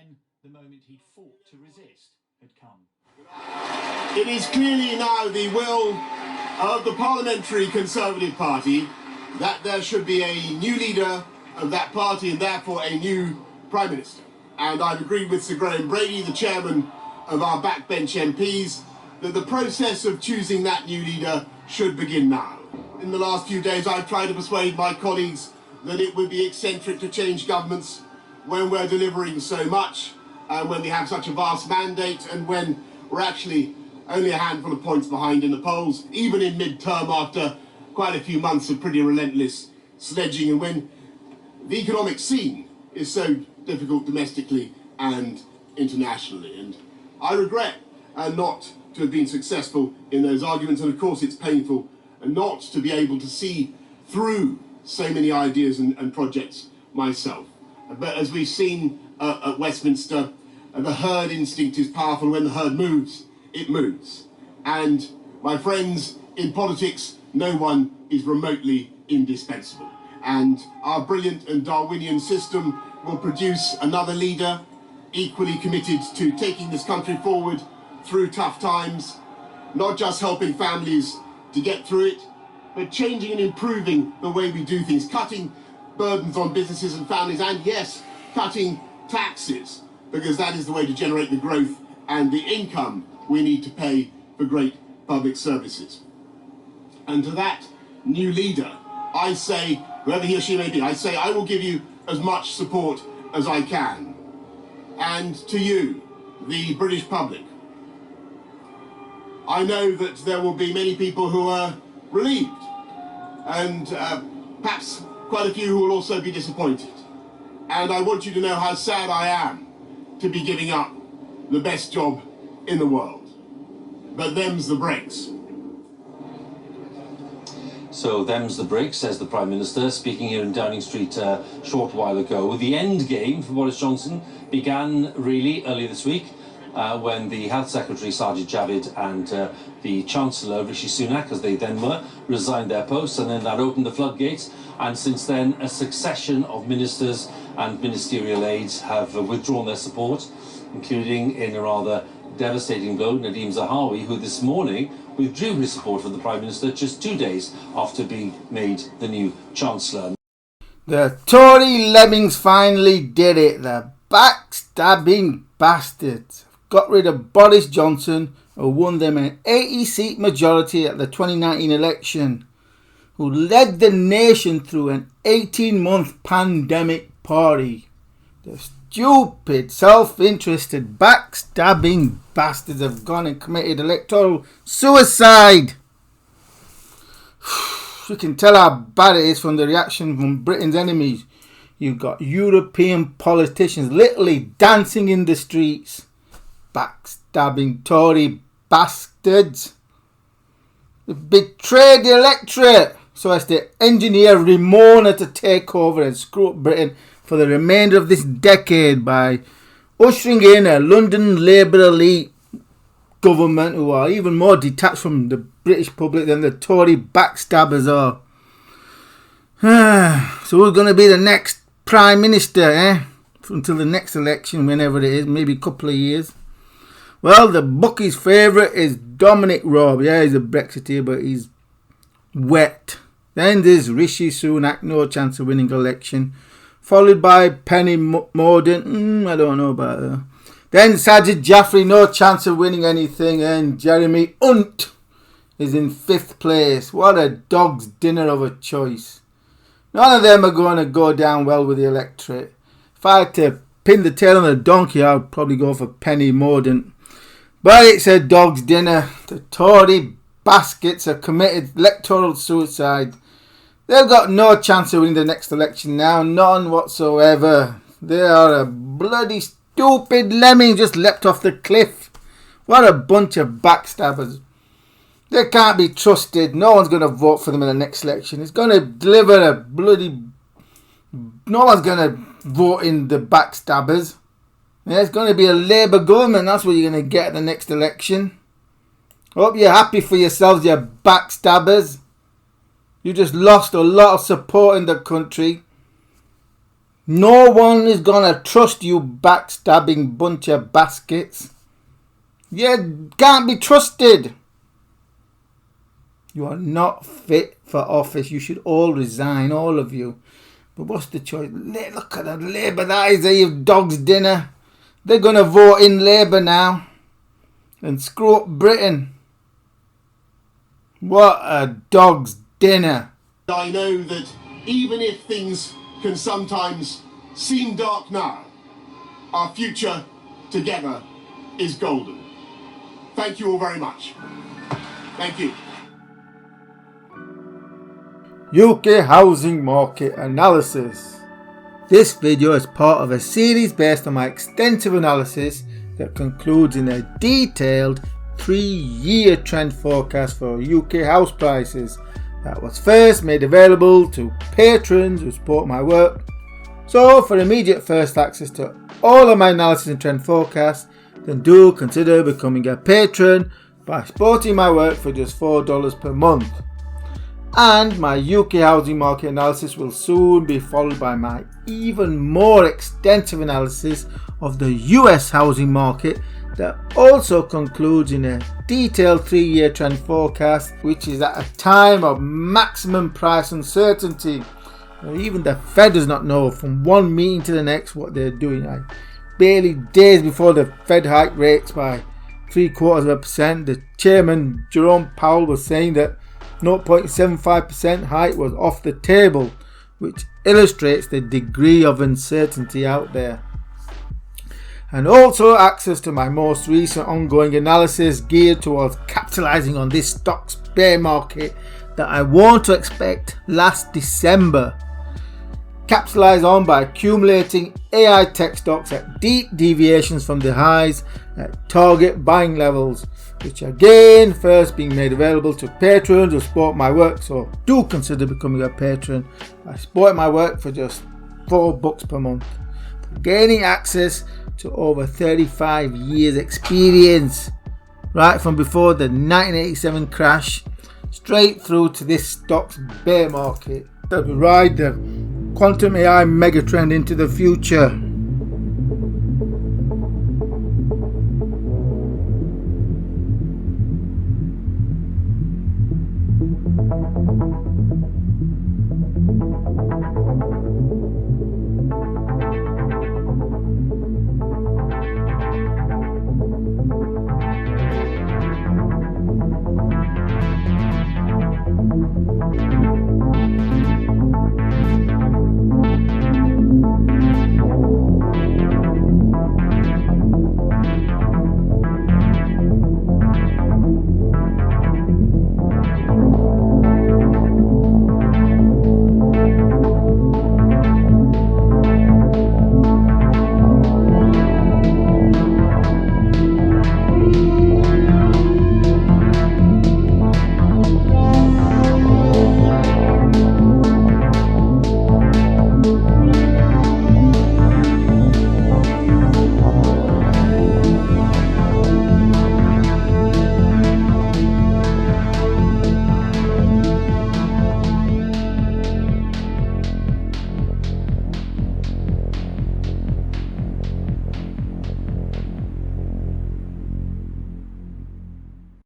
then the moment he'd fought to resist had come. It is clearly now the will of the Parliamentary Conservative Party that there should be a new leader of that party and therefore a new Prime Minister. And I've agreed with Sir Graham Brady, the chairman of our backbench MPs, that the process of choosing that new leader should begin now. In the last few days, I've tried to persuade my colleagues that it would be eccentric to change governments when we're delivering so much, and when we have such a vast mandate, and when we're actually only a handful of points behind in the polls, even in mid-term after quite a few months of pretty relentless sledging, and when the economic scene is so difficult domestically and internationally. And I regret not to have been successful in those arguments, and of course it's painful not to be able to see through so many ideas and projects myself. But as we've seen at Westminster, the herd instinct is powerful. When the herd moves, it moves. And my friends, in politics, no one is remotely indispensable. And our brilliant and Darwinian system will produce another leader equally committed to taking this country forward through tough times, not just helping families to get through it, but changing and improving the way we do things, cutting burdens on businesses and families, and yes, cutting taxes, because that is the way to generate the growth and the income we need to pay for great public services. And to that new leader, I say, whoever he or she may be, I say I will give you as much support as I can. And to you, the British public, I know that there will be many people who are relieved, and perhaps quite a few who will also be disappointed. And I want you to know how sad I am to be giving up the best job in the world. But them's the breaks. So them's the breaks, says the Prime Minister, speaking here in Downing Street a short while ago. The end game for Boris Johnson began really early this week when the Health Secretary Sajid Javid and the Chancellor Rishi Sunak, as they then were, resigned their posts, and then that opened the floodgates. And since then, a succession of ministers and ministerial aides have withdrawn their support, including, in a rather devastating blow, Nadhim Zahawi, who this morning withdrew his support for the Prime Minister just 2 days after being made the new Chancellor. The Tory lemmings finally did it. The backstabbing bastards got rid of Boris Johnson, who won them an 80-seat majority at the 2019 election, who led the nation through an 18-month pandemic party. The stupid, self-interested, backstabbing bastards have gone and committed electoral suicide. You can tell how bad it is from the reaction from Britain's enemies. You've got European politicians literally dancing in the streets. Backstabbing Tory bastards. They betrayed the electorate so as to engineer Ramona to take over and screw up Britain for the remainder of this decade by ushering in a London Labour elite government who are even more detached from the British public than the Tory backstabbers are. So who's going to be the next Prime Minister, until the next election, whenever it is, maybe a couple of years. Well, the bookies' favourite is Dominic Raab. Yeah, he's a Brexiteer, but he's wet. Then there's Rishi Sunak, no chance of winning election. Followed by Penny Mordaunt, I don't know about her. Then Sajid Jaffrey, no chance of winning anything. And Jeremy Hunt is in 5th place. What a dog's dinner of a choice. None of them are going to go down well with the electorate. If I had to pin the tail on a donkey, I would probably go for Penny Mordaunt. But it's a dog's dinner. The Tory baskets are committed electoral suicide. They've got no chance of winning the next election now. None whatsoever. They are a bloody stupid lemming just leapt off the cliff. What a bunch of backstabbers. They can't be trusted. No one's going to vote for them in the next election. It's going to deliver a bloody... No one's going to vote in the backstabbers. Yeah, it's going to be a Labour government. That's what you're going to get at the next election. Hope you're happy for yourselves, you backstabbers. You just lost a lot of support in the country. No one is gonna trust you backstabbing bunch of baskets. You can't be trusted. You are not fit for office. You should all resign, all of you. But what's the choice? Look at the Labour, that is a dog's dinner. They're going to vote in Labour now and screw up Britain. What a dog's dinner. I know that even if things can sometimes seem dark now, our future together is golden. Thank you all very much. Thank you. UK housing market analysis. This video is part of a series based on my extensive analysis that concludes in a detailed 3-year trend forecast for UK house prices that was first made available to patrons who support my work. So for immediate first access to all of my analysis and trend forecasts, then do consider becoming a patron by supporting my work for just $4 per month. And my UK housing market analysis will soon be followed by my even more extensive analysis of the US housing market that also concludes in a detailed 3-year trend forecast, which is at a time of maximum price uncertainty. Even the Fed does not know from one meeting to the next what they're doing. Barely days before the Fed hike rates by 0.75%, the chairman Jerome Powell was saying that 0.75% hike was off the table, which illustrates the degree of uncertainty out there. And also access to my most recent ongoing analysis geared towards capitalizing on this stocks bear market that I warned to expect last December. Capitalize on by accumulating AI tech stocks at deep deviations from the highs at target buying levels, which again first being made available to patrons who support my work. So do consider becoming a patron. I support my work for just $4 per month, gaining access to over 35 years experience, right from before the 1987 crash straight through to this stocks bear market that will ride the quantum AI megatrend into the future.